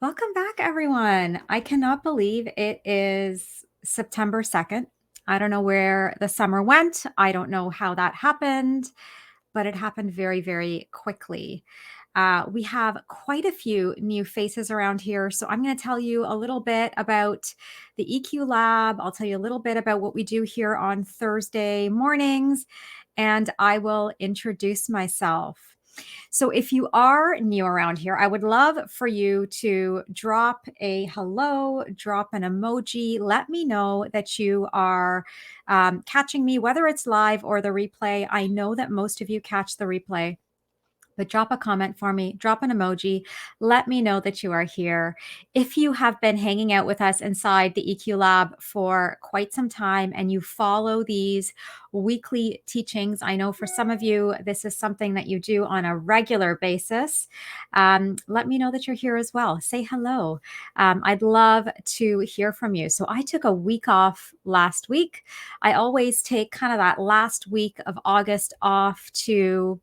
Welcome back, everyone. I cannot believe it is September 2nd. I don't know where the summer went. I don't know how that happened, but it happened very, very quickly. We have quite a few new faces around here. So I'm going to tell you a little bit about the EQ Lab. I'll tell you a little bit about what we do here on Thursday mornings, and I will introduce myself. So if you are new around here, I would love for you to drop a hello, drop an emoji. Let me know that you are catching me, whether it's live or the replay. I know that most of you catch the replay, but drop a comment for me, drop an emoji. Let me know that you are here. If you have been hanging out with us inside the EQ Lab for quite some time and you follow these weekly teachings, I know for some of you, this is something that you do on a regular basis. Let me know that you're here as well. Say hello. I'd love to hear from you. So I took a week off last week. I always take kind of that last week of August off to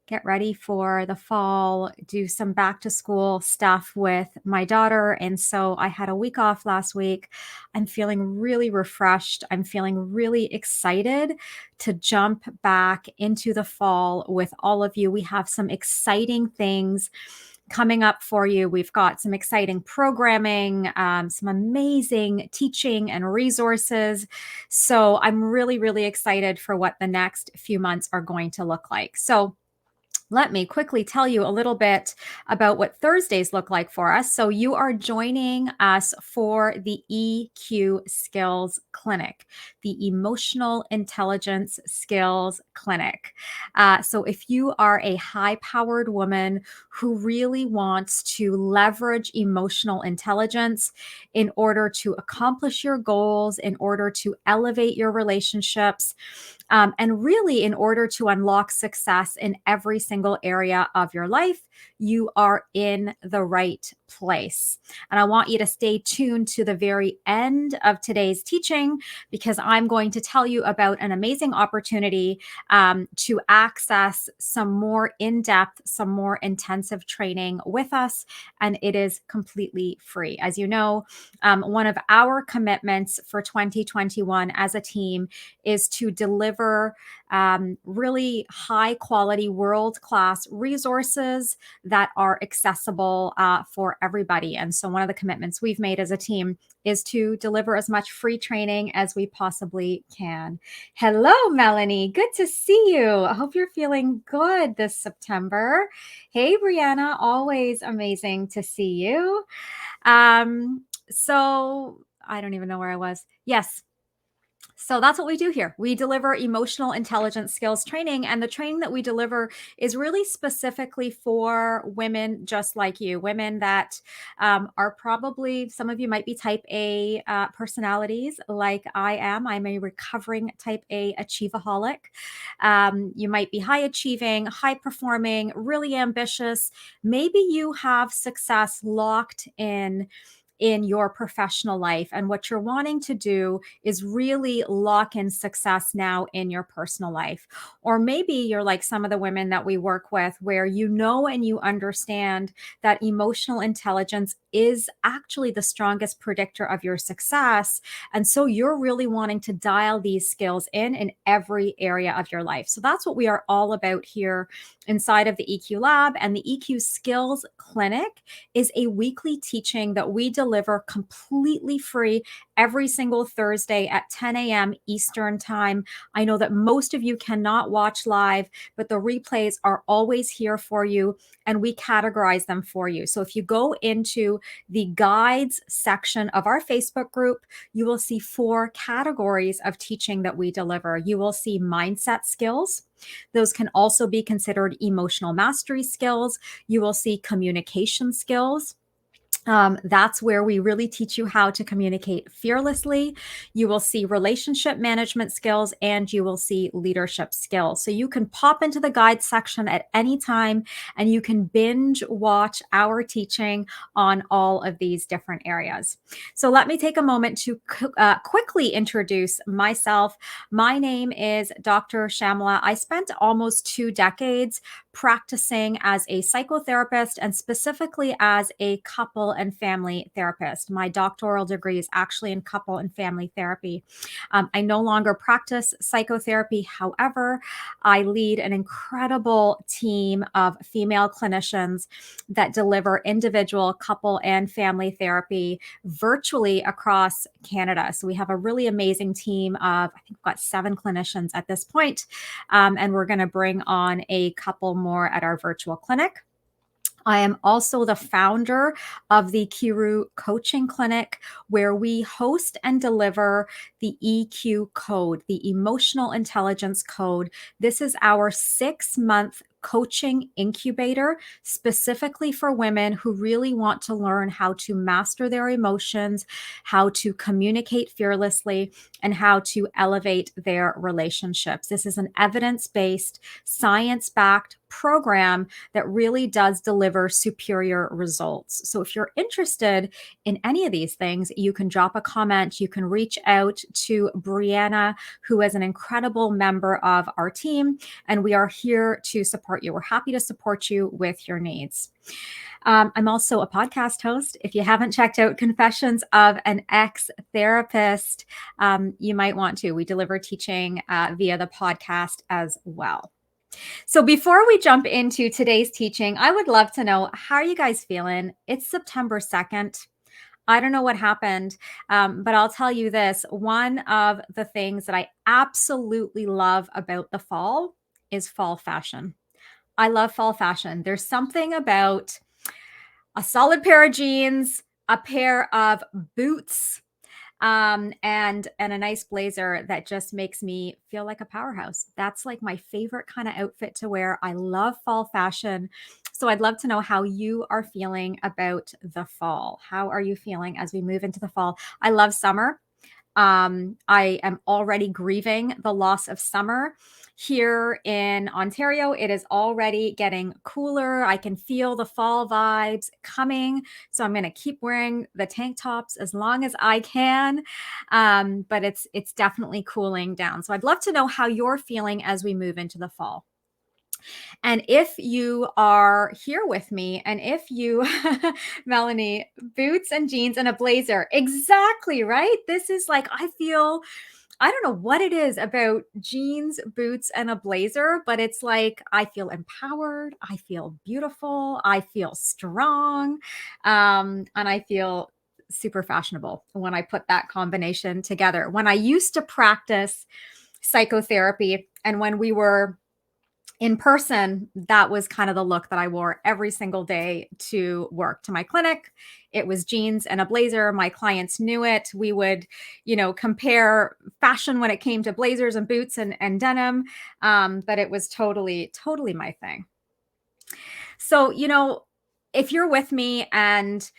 get ready for the fall, do some back to school stuff with my daughter. And so I had a week off last week. I'm feeling really refreshed. I'm feeling really excited to jump back into the fall with all of you. We have some exciting things coming up for you. We've got some exciting programming, some amazing teaching and resources. So I'm really, really excited for what the next few months are going to look like. So let me quickly tell you a little bit about what Thursdays look like for us. So, you are joining us for the EQ Skills Clinic, the Emotional Intelligence Skills Clinic. So, if you are a high powered woman who really wants to leverage emotional intelligence in order to accomplish your goals, in order to elevate your relationships, and really, in order to unlock success in every single area of your life, you are in the right place. And I want you to stay tuned to the very end of today's teaching because I'm going to tell you about an amazing opportunity to access some more in depth, some more intensive training with us. And it is completely free. As you know, one of our commitments for 2021 as a team is to deliver really high quality, world class resources that are accessible for everybody. And so, one of the commitments we've made as a team is to deliver as much free training as we possibly can. Hello, Melanie. Good to see you. I hope you're feeling good this September. Hey, Brianna. Always amazing to see you. So, I don't even know where I was. Yes, so that's what we do here. We deliver emotional intelligence skills training, and the training that we deliver is really specifically for women just like you, women that are probably, some of you might be type A personalities like I am. I'm a recovering type A achieveaholic. You might be high achieving, high performing, really ambitious. Maybe you have success locked in your professional life. And what you're wanting to do is really lock in success now in your personal life. Or maybe you're like some of the women that we work with, where you know and you understand that emotional intelligence is actually the strongest predictor of your success. And so you're really wanting to dial these skills in every area of your life. So that's what we are all about here inside of the EQ Lab. And the EQ Skills Clinic is a weekly teaching that we deliver completely free every single Thursday at 10 a.m. Eastern Time. I know that most of you cannot watch live, but the replays are always here for you and we categorize them for you. So if you go into the guides section of our Facebook group, you will see 4 categories of teaching that we deliver. You will see mindset skills. Those can also be considered emotional mastery skills. You will see communication skills. That's where we really teach you how to communicate fearlessly. You will see relationship management skills and you will see leadership skills. So you can pop into the guide section at any time and you can binge watch our teaching on all of these different areas. So let me take a moment to quickly introduce myself. My name is Dr. Shyamala. I spent almost 2 decades practicing as a psychotherapist and specifically as a couple and family therapist. My doctoral degree is actually in couple and family therapy. I no longer practice psychotherapy. However, I lead an incredible team of female clinicians that deliver individual, couple, and family therapy virtually across Canada. So we have a really amazing team of, I think we've got 7 clinicians at this point, and we're going to bring on a couple more at our virtual clinic. I am also the founder of the Kiru Coaching Clinic, where we host and deliver the EQ code, the Emotional Intelligence Code. This is our 6-month coaching incubator specifically for women who really want to learn how to master their emotions, how to communicate fearlessly, and how to elevate their relationships. This is an evidence-based, science-backed program that really does deliver superior results. So if you're interested in any of these things, you can drop a comment. You can reach out to Brianna, who is an incredible member of our team, and we are here to support you. We're happy to support you with your needs. I'm also a podcast host. If you haven't checked out Confessions of an Ex-Therapist, you might want to. We deliver teaching via the podcast as well. So before we jump into today's teaching, I would love to know, how are you guys feeling? It's September 2nd. I don't know what happened, but I'll tell you this. One of the things that I absolutely love about the fall is fall fashion. I love fall fashion. There's something about a solid pair of jeans, a pair of boots, and a nice blazer that just makes me feel like a powerhouse. That's like my favorite kind of outfit to wear. I love fall fashion. So I'd love to know how you are feeling about the fall. How are you feeling as we move into the fall? I love summer. I am already grieving the loss of summer. Here in Ontario, it is already getting cooler. I can feel the fall vibes coming. So I'm going to keep wearing the tank tops as long as I can. But it's definitely cooling down. So I'd love to know how you're feeling as we move into the fall. And if you are here with me, and if you, Melanie, boots and jeans and a blazer, exactly, right? This is like, I don't know what it is about jeans, boots, and a blazer, but it's like I feel empowered. I feel beautiful. I feel strong. And I feel super fashionable when I put that combination together. When I used to practice psychotherapy and when we were in person, that was kind of the look that I wore every single day to work, to my clinic. It was jeans and a blazer. My clients knew it. We would, compare fashion when it came to blazers and boots and denim. But it was totally, totally my thing. So, if you're with me and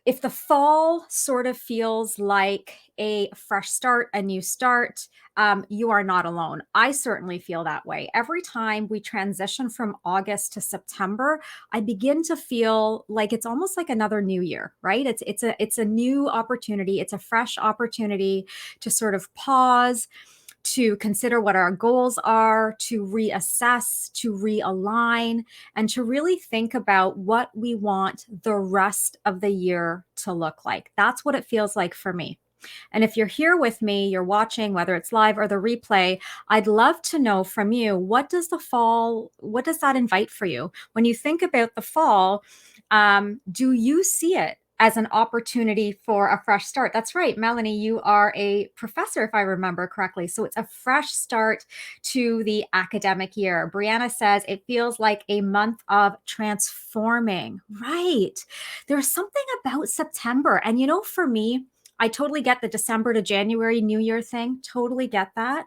if the fall sort of feels like a fresh start, a new start, you are not alone. I certainly feel that way. Every time we transition from August to September, I begin to feel like it's almost like another new year, right? It's a new opportunity. It's a fresh opportunity to sort of pause, to consider what our goals are, to reassess, to realign, and to really think about what we want the rest of the year to look like. That's what it feels like for me. And if you're here with me, you're watching, whether it's live or the replay, I'd love to know from you, what does that invite for you? When you think about the fall, do you see it as an opportunity for a fresh start? That's right, Melanie, you are a professor, if I remember correctly. So it's a fresh start to the academic year. Brianna says it feels like a month of transforming. Right. There's something about September. And for me, I totally get the December to January New Year thing. Totally get that.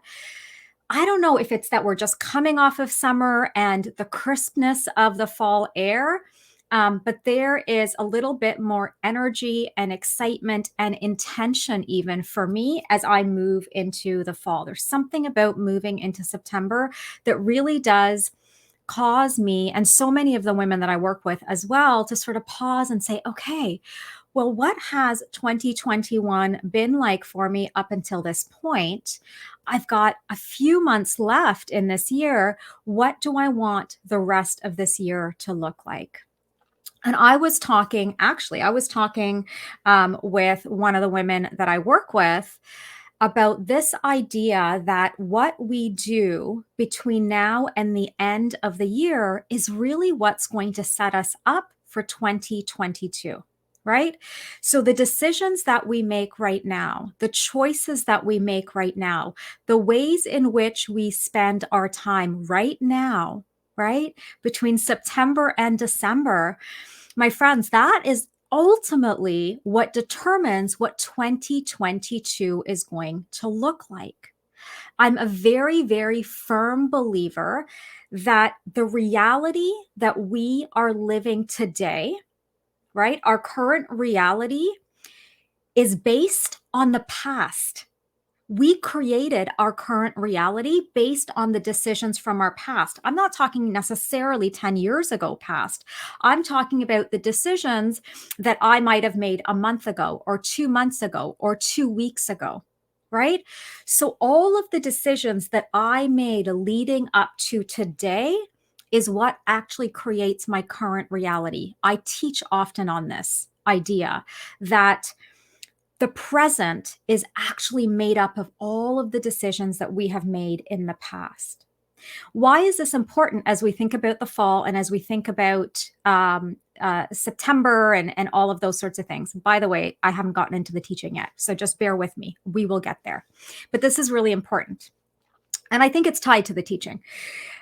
I don't know if it's that we're just coming off of summer and the crispness of the fall air, but there is a little bit more energy and excitement and intention even for me as I move into the fall. There's something about moving into September that really does cause me and so many of the women that I work with as well to sort of pause and say, okay, Well, what has 2021 been like for me up until this point? I've got a few months left in this year. What do I want the rest of this year to look like? And I was talking with one of the women that I work with about this idea that what we do between now and the end of the year is really what's going to set us up for 2022. Right? So, the decisions that we make right now, the choices that we make right now, the ways in which we spend our time right now, right? Between September and December, my friends, that is ultimately what determines what 2022 is going to look like. I'm a very, very firm believer that the reality that we are living today, right, our current reality is based on the past. We created our current reality based on the decisions from our past. I'm not talking necessarily 10 years ago past. I'm talking about the decisions that I might have made a month ago or 2 months ago or 2 weeks ago, right? So all of the decisions that I made leading up to today is what actually creates my current reality. I teach often on this idea that the present is actually made up of all of the decisions that we have made in the past. Why is this important as we think about the fall and as we think about September and all of those sorts of things? By the way, I haven't gotten into the teaching yet, so just bear with me. We will get there. But this is really important. And I think it's tied to the teaching.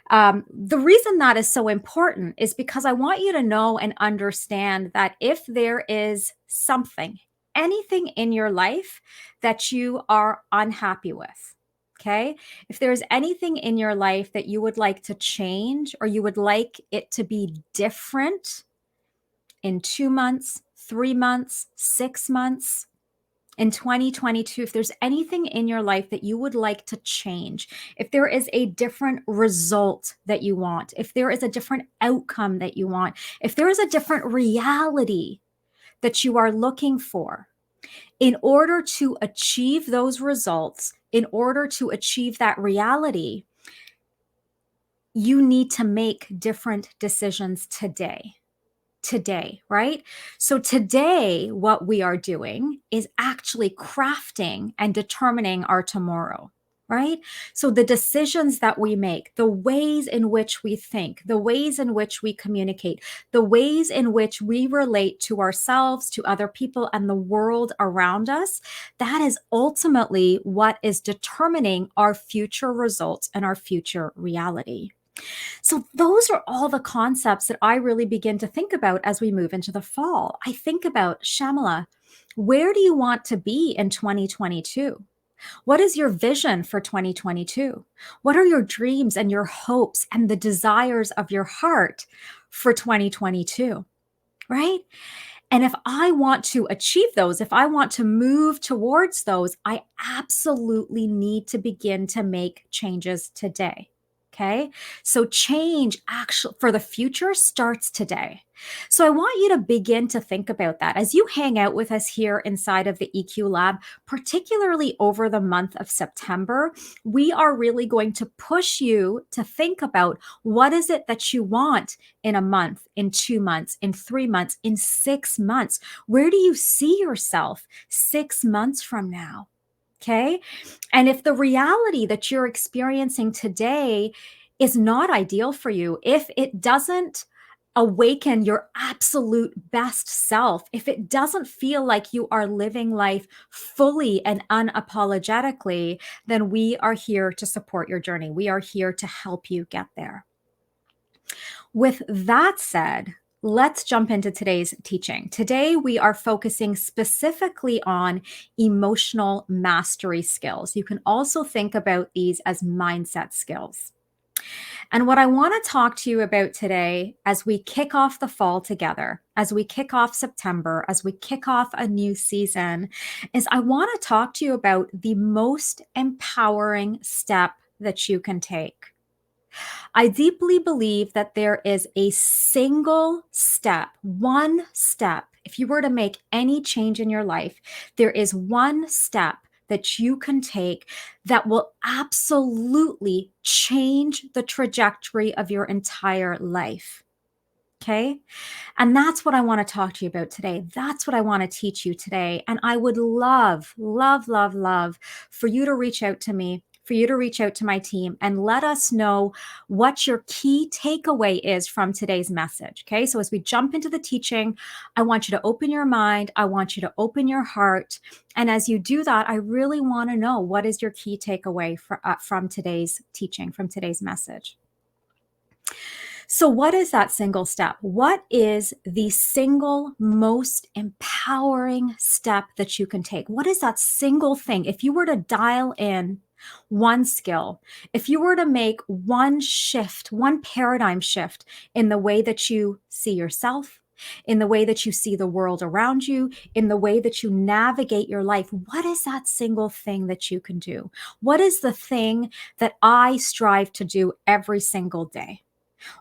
The reason that is so important is because I want you to know and understand that if there is something, anything in your life that you are unhappy with, okay? If there's anything in your life that you would like to change or you would like it to be different in 2 months, 3 months, 6 months, in 2022, if there's anything in your life that you would like to change, if there is a different result that you want, if there is a different outcome that you want, if there is a different reality that you are looking for, in order to achieve those results, in order to achieve that reality, you need to make different decisions today, right? So today, what we are doing is actually crafting and determining our tomorrow, right? So the decisions that we make, the ways in which we think, the ways in which we communicate, the ways in which we relate to ourselves, to other people, and the world around us, that is ultimately what is determining our future results and our future reality. So, those are all the concepts that I really begin to think about as we move into the fall. I think about Shyamala, where do you want to be in 2022? What is your vision for 2022? What are your dreams and your hopes and the desires of your heart for 2022? Right? And if I want to achieve those, if I want to move towards those, I absolutely need to begin to make changes today. Okay. So change actually for the future starts today. So I want you to begin to think about that as you hang out with us here inside of the EQ Lab, particularly over the month of September. We are really going to push you to think about what is it that you want in a month, in 2 months, in 3 months, in 6 months. Where do you see yourself 6 months from now? Okay. And if the reality that you're experiencing today is not ideal for you, if it doesn't awaken your absolute best self, if it doesn't feel like you are living life fully and unapologetically, then we are here to support your journey. We are here to help you get there. With that said, let's jump into today's teaching. Today, we are focusing specifically on emotional mastery skills. You can also think about these as mindset skills. And what I want to talk to you about today as we kick off the fall together, as we kick off September, as we kick off a new season, is I want to talk to you about the most empowering step that you can take. I deeply believe that there is a single step, one step if you were to make any change in your life, there is one step that you can take that will absolutely change the trajectory of your entire life. Okay. And that's what I want to talk to you about today. That's what I want to teach you today. And I would love, love, love, love for you to reach out to me, for you to reach out to my team and let us know what your key takeaway is from today's message. Okay. So as we jump into the teaching, I want you to open your mind. I want you to open your heart. And as you do that, I really want to know what is your key takeaway from today's teaching, from today's message. So, what is that single step? What is the single most empowering step that you can take? What is that single thing? If you were to dial in one skill, if you were to make one shift, one paradigm shift in the way that you see yourself, in the way that you see the world around you, in the way that you navigate your life, what is that single thing that you can do? What is the thing that I strive to do every single day?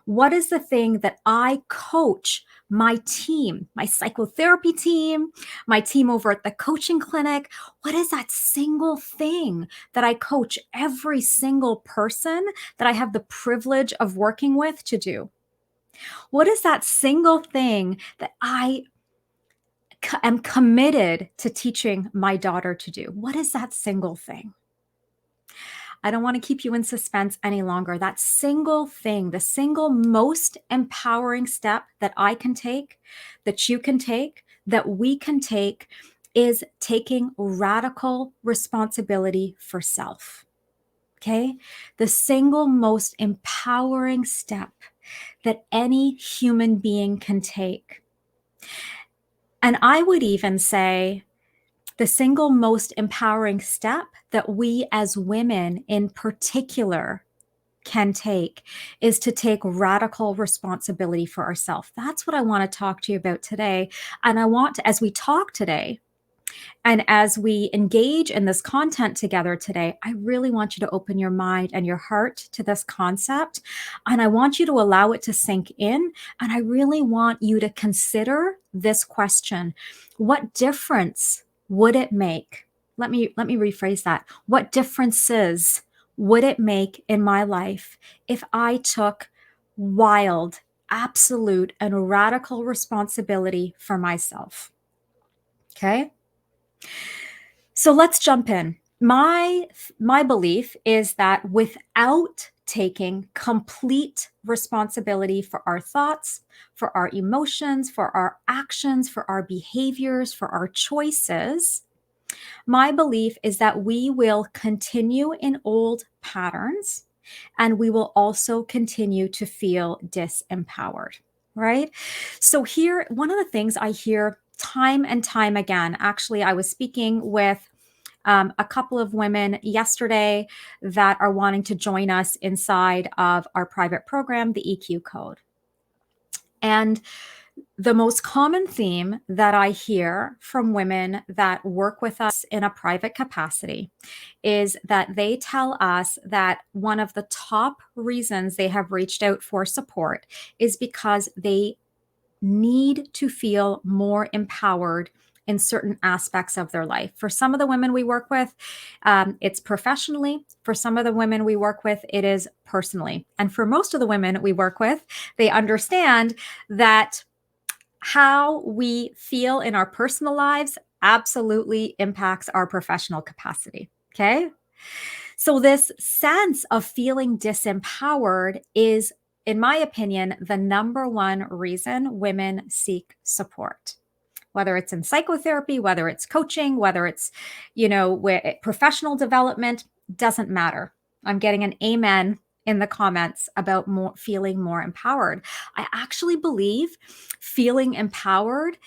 What is the thing that I coach my team, my psychotherapy team, my team over at the coaching clinic? What is that single thing that I coach every single person that I have the privilege of working with to do? What is that single thing that I am committed to teaching my daughter to do? What is that single thing? I don't want to keep you in suspense any longer. That single thing, the single most empowering step that I can take, that you can take, that we can take is taking radical responsibility for self. Okay? The single most empowering step that any human being can take. And I would even say the single most empowering step that we as women in particular can take is to take radical responsibility for ourselves. That's what I want to talk to you about today. And I want to, as we talk today, and as we engage in this content together today, I really want you to open your mind and your heart to this concept. And I want you to allow it to sink in. And I really want you to consider this question. What difference would it make? Let me rephrase that. What differences would it make in my life if I took wild, absolute, and radical responsibility for myself? Okay? So let's jump in. My belief is that without taking complete responsibility for our thoughts, for our emotions, for our actions, for our behaviors, for our choices, my belief is that we will continue in old patterns and we will also continue to feel disempowered, right? So, here, one of the things I hear time and time again, actually, I was speaking with a couple of women yesterday that are wanting to join us inside of our private program, the EQ Code. And the most common theme that I hear from women that work with us in a private capacity is that they tell us that one of the top reasons they have reached out for support is because they need to feel more empowered in certain aspects of their life. For some of the women we work with, it's professionally. For some of the women we work with, it is personally. And for most of the women we work with, they understand that how we feel in our personal lives absolutely impacts our professional capacity. Okay. So, this sense of feeling disempowered is, in my opinion, the number one reason women seek support. Whether it's in psychotherapy, whether it's coaching, whether it's, professional development, doesn't matter. I'm getting an amen in the comments about feeling more empowered. I actually believe feeling empowered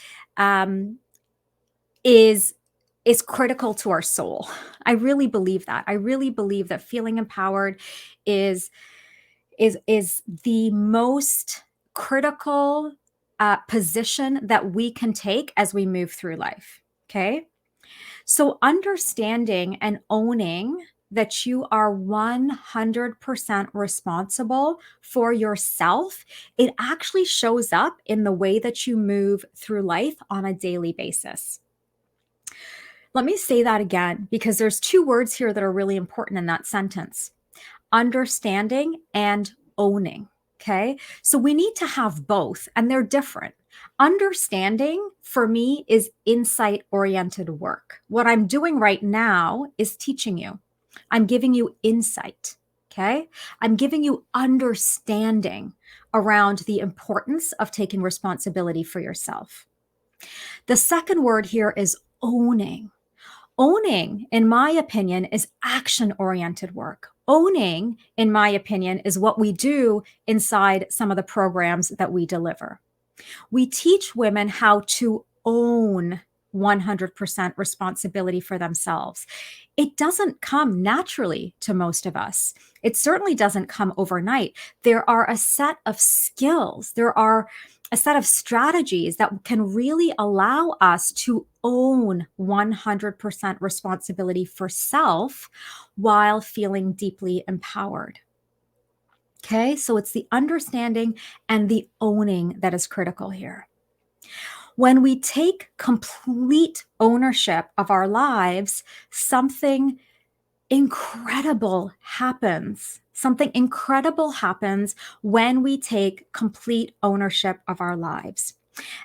is critical to our soul. I really believe that. I really believe that feeling empowered is the most critical position that we can take as we move through life. Okay. So understanding and owning that you are 100% responsible for yourself, it actually shows up in the way that you move through life on a daily basis. Let me say that again, because there's two words here that are really important in that sentence: understanding and owning. Okay. So we need to have both, and they're different. Understanding for me is insight oriented work. What I'm doing right now is teaching you, I'm giving you insight. Okay. I'm giving you understanding around the importance of taking responsibility for yourself. The second word here is owning. Owning, in my opinion, is action oriented work. Owning, in my opinion, is what we do inside some of the programs that we deliver. We teach women how to own 100% responsibility for themselves. It doesn't come naturally to most of us. It certainly doesn't come overnight. There are a set of skills, there are a set of strategies that can really allow us to own 100% responsibility for self while feeling deeply empowered. Okay, so it's the understanding and the owning that is critical here. When we take complete ownership of our lives, something incredible happens. Something incredible happens when we take complete ownership of our lives.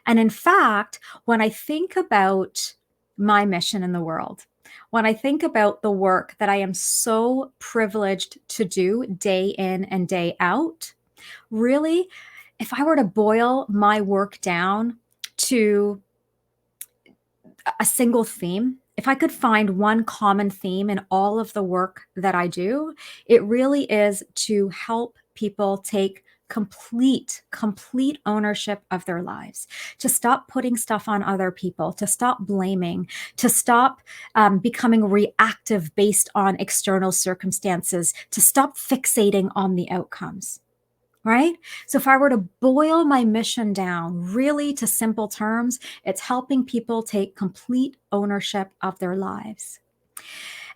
And in fact, when I think about my mission in the world, when I think about the work that I am so privileged to do day in and day out, really, if I were to boil my work down to a single theme, if I could find one common theme in all of the work that I do, it really is to help people take complete ownership of their lives, to stop putting stuff on other people, to stop blaming, to stop becoming reactive based on external circumstances, to stop fixating on the outcomes. Right? So, if I were to boil my mission down really to simple terms, it's helping people take complete ownership of their lives.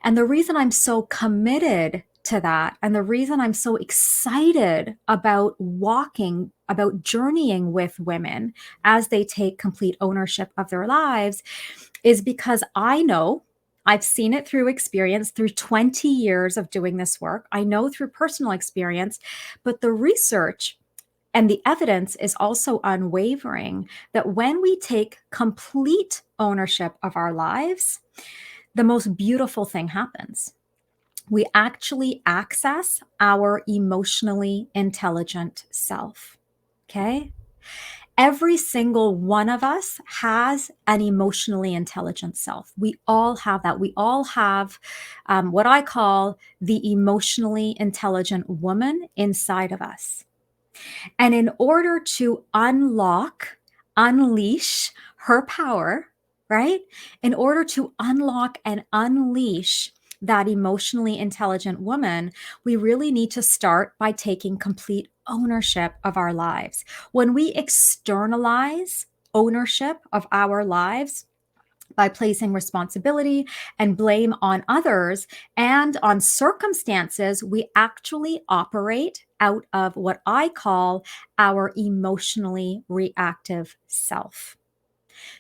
And the reason I'm so committed to that, and the reason I'm so excited about walking, about journeying with women as they take complete ownership of their lives, is because I know, I've seen it through experience, through 20 years of doing this work. I know through personal experience, but the research and the evidence is also unwavering that when we take complete ownership of our lives, the most beautiful thing happens. We actually access our emotionally intelligent self. Okay. Every single one of us has an emotionally intelligent self. We all have that. We all have what I call the emotionally intelligent woman inside of us. And in order to unleash her power, right? In order to unlock and unleash that emotionally intelligent woman, we really need to start by taking complete ownership of our lives. When we externalize ownership of our lives, by placing responsibility and blame on others and on circumstances, we actually operate out of what I call our emotionally reactive self.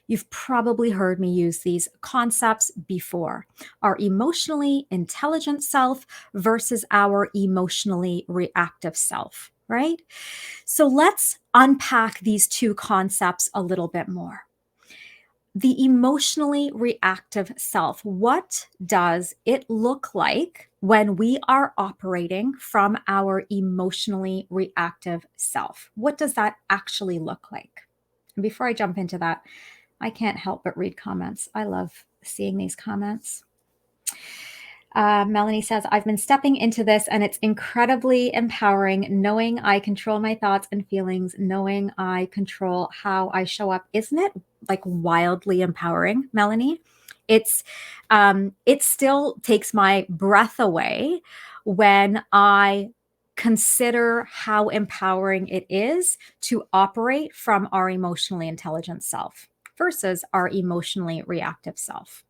You've probably heard me use these concepts before: our emotionally intelligent self versus our emotionally reactive self, right? So let's unpack these two concepts a little bit more. The emotionally reactive self, what does it look like when we are operating from our emotionally reactive self? What does that actually look like? And before I jump into that, I can't help but read comments. I love seeing these comments. Melanie says, I've been stepping into this and it's incredibly empowering knowing I control my thoughts and feelings, knowing I control how I show up. Isn't it like wildly empowering, Melanie? It still takes my breath away when I consider how empowering it is to operate from our emotionally intelligent self versus our emotionally reactive self.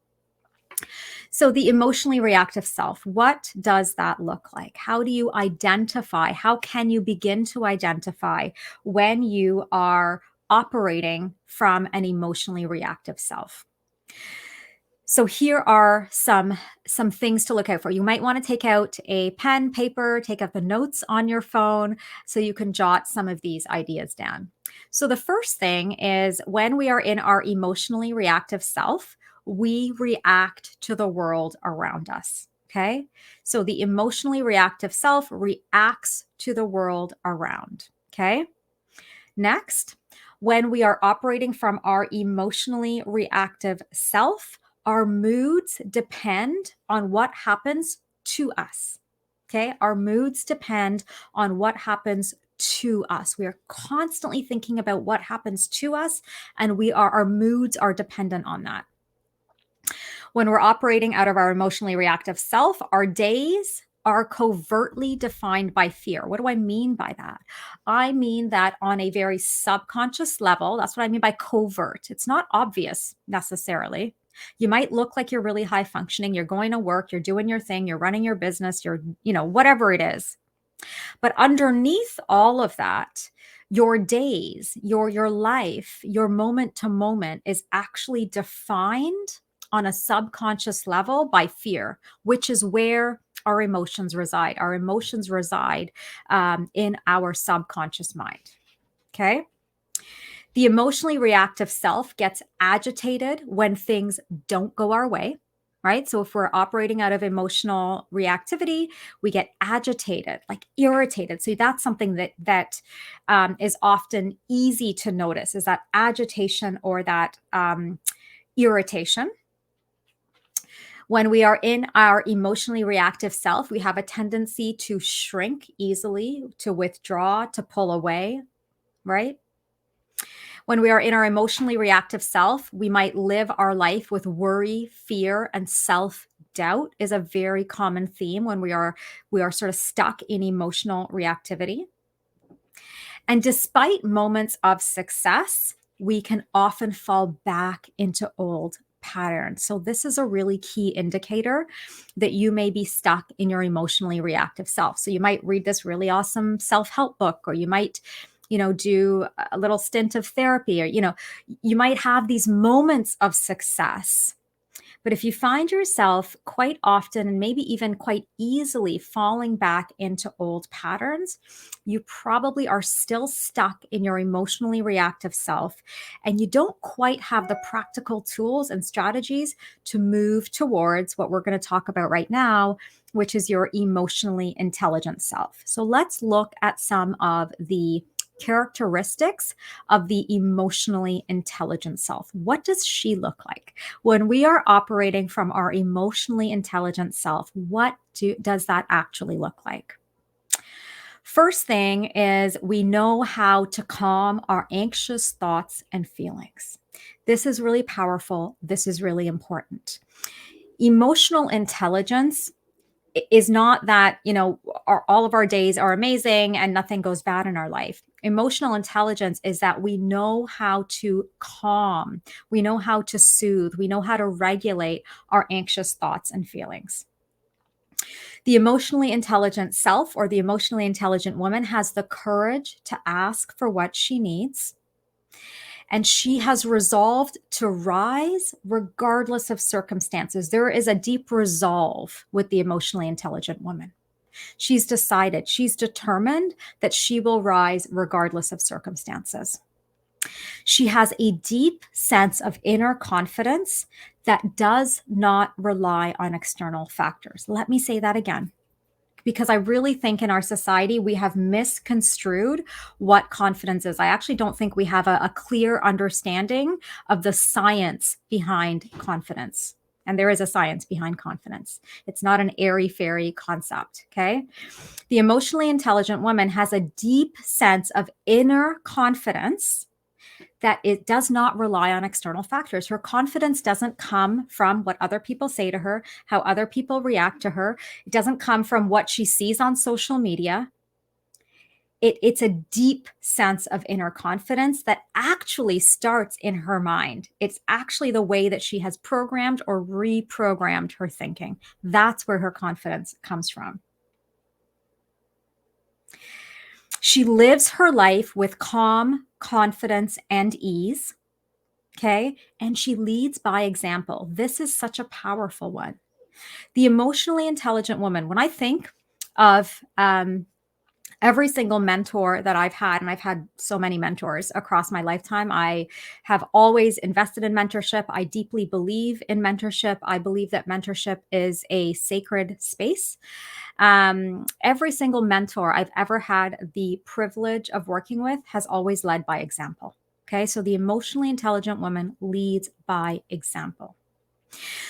So, the emotionally reactive self, what does that look like? How do you identify? How can you begin to identify when you are operating from an emotionally reactive self? So here are some things to look out for. You might want to take out a pen, paper, take out the notes on your phone so you can jot some of these ideas down. So the first thing is when we are in our emotionally reactive self, we react to the world around us. Okay? So the emotionally reactive self reacts to the world around. Okay? Next, when we are operating from our emotionally reactive self, our moods depend on what happens to us. Okay. Our moods depend on what happens to us. We are constantly thinking about what happens to us, and our moods are dependent on that. When we're operating out of our emotionally reactive self, our days are covertly defined by fear. What do I mean by that? I mean that on a very subconscious level, that's what I mean by covert. It's not obvious necessarily. You might look like you're really high functioning, you're going to work, you're doing your thing, you're running your business, whatever it is. But underneath all of that, your days, your life, your moment to moment is actually defined on a subconscious level by fear, which is where our emotions reside. Our emotions reside in our subconscious mind. Okay. The emotionally reactive self gets agitated when things don't go our way, right? So if we're operating out of emotional reactivity, we get agitated, like irritated. So that's something that is often easy to notice, is that agitation or that irritation. When we are in our emotionally reactive self, we have a tendency to shrink easily, to withdraw, to pull away, right? When we are in our emotionally reactive self, we might live our life with worry, fear, and self-doubt is a very common theme when we are sort of stuck in emotional reactivity. And despite moments of success, we can often fall back into old patterns. So this is a really key indicator that you may be stuck in your emotionally reactive self. So you might read this really awesome self-help book, or you might do a little stint of therapy, or you might have these moments of success. But if you find yourself quite often and maybe even quite easily falling back into old patterns, you probably are still stuck in your emotionally reactive self, and you don't quite have the practical tools and strategies to move towards what we're going to talk about right now, which is your emotionally intelligent self. So let's look at some of the characteristics of the emotionally intelligent self. What does she look like? When we are operating from our emotionally intelligent self, what does that actually look like? First thing is we know how to calm our anxious thoughts and feelings. This is really powerful. This is really important. Emotional intelligence is not that, all of our days are amazing and nothing goes bad in our life. Emotional intelligence is that we know how to calm, we know how to soothe, we know how to regulate our anxious thoughts and feelings. The emotionally intelligent self, or the emotionally intelligent woman, has the courage to ask for what she needs. And she has resolved to rise regardless of circumstances. There is a deep resolve with the emotionally intelligent woman. She's decided, she's determined that she will rise regardless of circumstances. She has a deep sense of inner confidence that does not rely on external factors. Let me say that again, because I really think in our society, we have misconstrued what confidence is. I actually don't think we have a clear understanding of the science behind confidence. And there is a science behind confidence. It's not an airy-fairy concept, okay? The emotionally intelligent woman has a deep sense of inner confidence that it does not rely on external factors. Her confidence doesn't come from what other people say to her, how other people react to her. It doesn't come from what she sees on social media. It's a deep sense of inner confidence that actually starts in her mind. It's actually the way that she has programmed or reprogrammed her thinking. That's where her confidence comes from. She lives her life with calm, confidence, and ease. Okay. And she leads by example. This is such a powerful one. The emotionally intelligent woman, when I think of every single mentor that I've had, and I've had so many mentors across my lifetime, I have always invested in mentorship. I deeply believe in mentorship. I believe that mentorship is a sacred space. Every single mentor I've ever had the privilege of working with has always led by example. Okay, so the emotionally intelligent woman leads by example.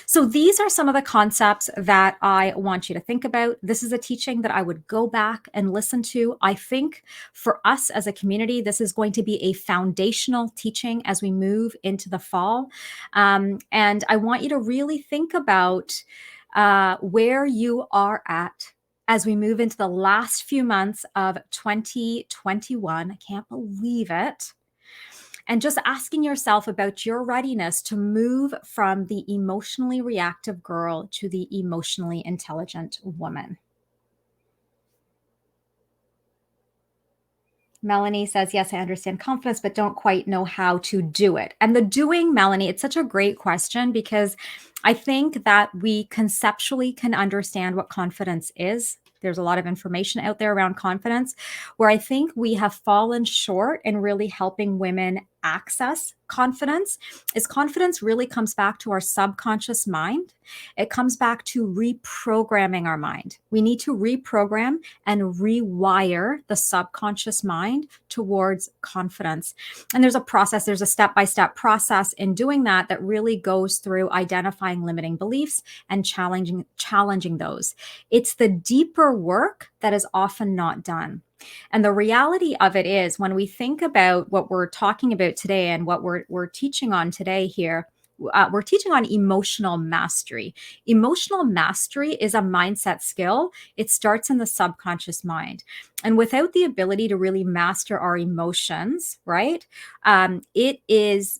So these are some of the concepts that I want you to think about. This is a teaching that I would go back and listen to. I think for us as a community, this is going to be a foundational teaching as we move into the fall. And I want you to really think about where you are at as we move into the last few months of 2021. I can't believe it, and just asking yourself about your readiness to move from the emotionally reactive girl to the emotionally intelligent woman. Melanie says, yes, I understand confidence, but don't quite know how to do it. And the doing, Melanie, it's such a great question because I think that we conceptually can understand what confidence is. There's a lot of information out there around confidence. Where I think we have fallen short in really helping women access confidence really comes back to our subconscious mind. It comes back to reprogramming our mind. We need to reprogram and rewire the subconscious mind towards confidence. And there's a process, there's a step-by-step process in doing that that really goes through identifying limiting beliefs and challenging those. It's the deeper work that is often not done. And the reality of it is, when we think about what we're talking about today and what we're teaching on today here, we're teaching on emotional mastery. Emotional mastery is a mindset skill. It starts in the subconscious mind. And without the ability to really master our emotions, right, it is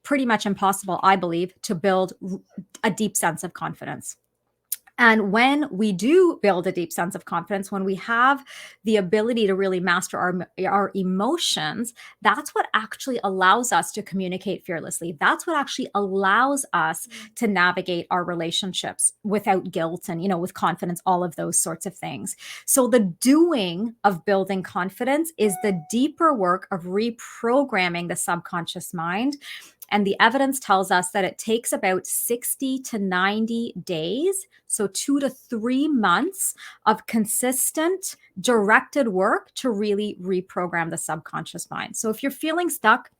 pretty much impossible, I believe, to build a deep sense of confidence. And when we do build a deep sense of confidence, when we have the ability to really master our emotions, that's what actually allows us to communicate fearlessly. That's what actually allows us to navigate our relationships without guilt and, with confidence, all of those sorts of things. So the doing of building confidence is the deeper work of reprogramming the subconscious mind. And the evidence tells us that it takes about 60 to 90 days, so 2 to 3 months of consistent, directed work to really reprogram the subconscious mind. So if you're feeling stuck,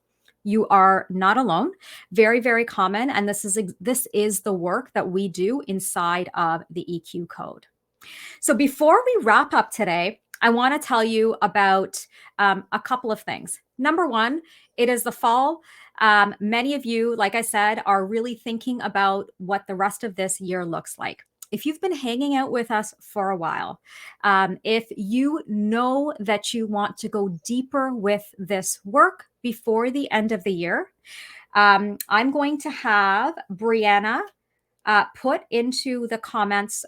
you are not alone. Very, very common. And this is the work that we do inside of the EQ code. So before we wrap up today, I want to tell you about a couple of things. Number one, it is the fall. Many of you, like I said, are really thinking about what the rest of this year looks like. If you've been hanging out with us for a while, if you know that you want to go deeper with this work before the end of the year, I'm going to have Brianna put into the comments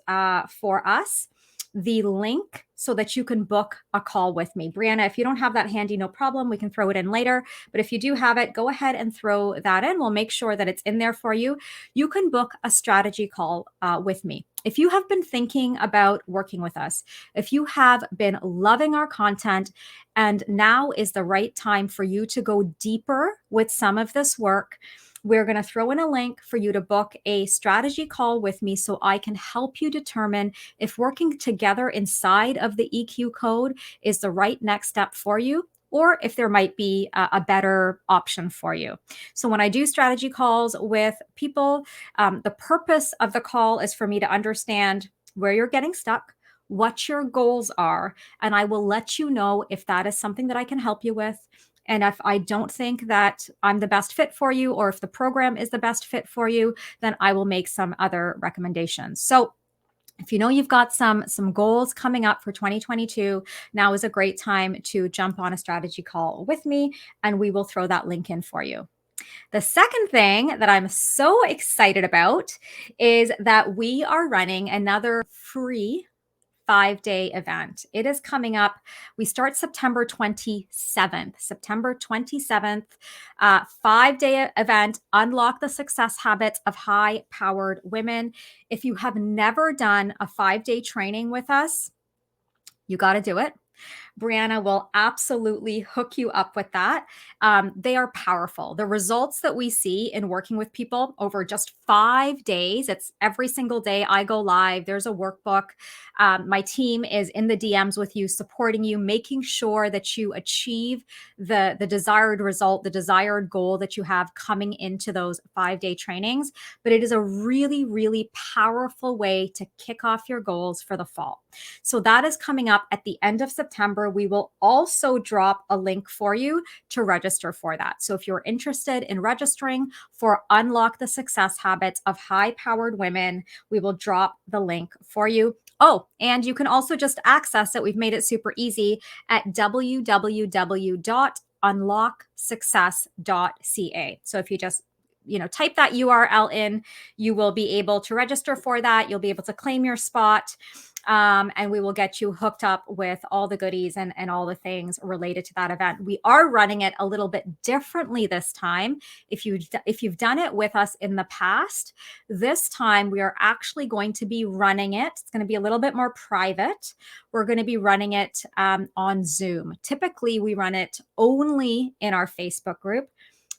for us the link so that you can book a call with me. Brianna, if you don't have that handy, no problem. We can throw it in later. But if you do have it, go ahead and throw that in. We'll make sure that it's in there for you. You can book a strategy call with me. If you have been thinking about working with us, if you have been loving our content, and now is the right time for you to go deeper with some of this work, we're going to throw in a link for you to book a strategy call with me so I can help you determine if working together inside of the EQ code is the right next step for you, or if there might be a better option for you. So when I do strategy calls with people, the purpose of the call is for me to understand where you're getting stuck, what your goals are, and I will let you know if that is something that I can help you with. And if I don't think that I'm the best fit for you, or if the program is the best fit for you, then I will make some other recommendations. So If you know you've got some goals coming up for 2022, now is a great time to jump on a strategy call with me, and we will throw that link in for you. The second thing that I'm so excited about is that we are running another free 5-day event. It is coming up. We start September 27th. September 27th, 5-day event, Unlock the Success Habits of High Powered Women. If you have never done a 5-day training with us, you got to do it. Brianna will absolutely hook you up with that. They are powerful. The results that we see in working with people over just 5 days, it's every single day I go live. There's a workbook. My team is in the DMs with you, supporting you, making sure that you achieve the desired result, the desired goal that you have coming into those 5-day trainings. But it is a really, really powerful way to kick off your goals for the fall. So that is coming up at the end of September. We will also drop a link for you to register for that. So if you're interested in registering for Unlock the Success Habits of High Powered Women, we will drop the link for you. Oh, and you can also just access it. We've made it super easy at www.unlocksuccess.ca. So if you just type that URL in, you will be able to register for that. You'll be able to claim your spot. And we will get you hooked up with all the goodies and all the things related to that event. We are running it a little bit differently this time. If you've done it with us in the past, this time we are actually going to be running it. It's going to be a little bit more private. We're going to be running it on Zoom. Typically, we run it only in our Facebook group.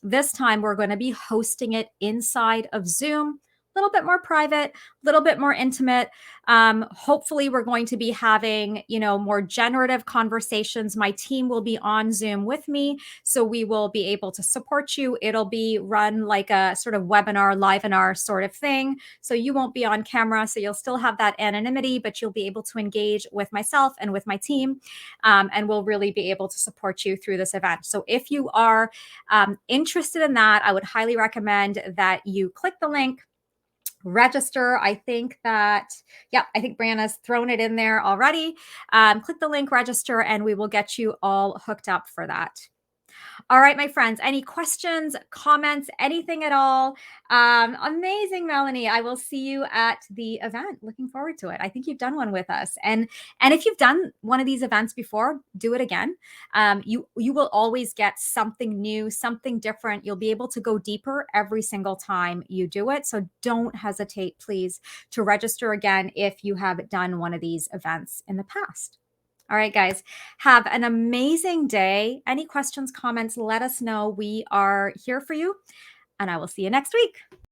This time, we're going to be hosting it inside of Zoom. A little bit more private, a little bit more intimate. Hopefully, we're going to be having, more generative conversations. My team will be on Zoom with me, so we will be able to support you. It'll be run like a sort of webinar, live-inar sort of thing. So you won't be on camera, so you'll still have that anonymity, but you'll be able to engage with myself and with my team, and we'll really be able to support you through this event. So if you are interested in that, I would highly recommend that you click the link, register. I think Brianna's thrown it in there already. Click the link, register, and we will get you all hooked up for that. All right, my friends, any questions, comments, anything at all? Amazing, Melanie. I will see you at the event. Looking forward to it. I think you've done one with us. And if you've done one of these events before, do it again. You will always get something new, something different. You'll be able to go deeper every single time you do it. So don't hesitate, please, to register again if you have done one of these events in the past. All right, guys, have an amazing day. Any questions, comments, let us know. We are here for you, and I will see you next week.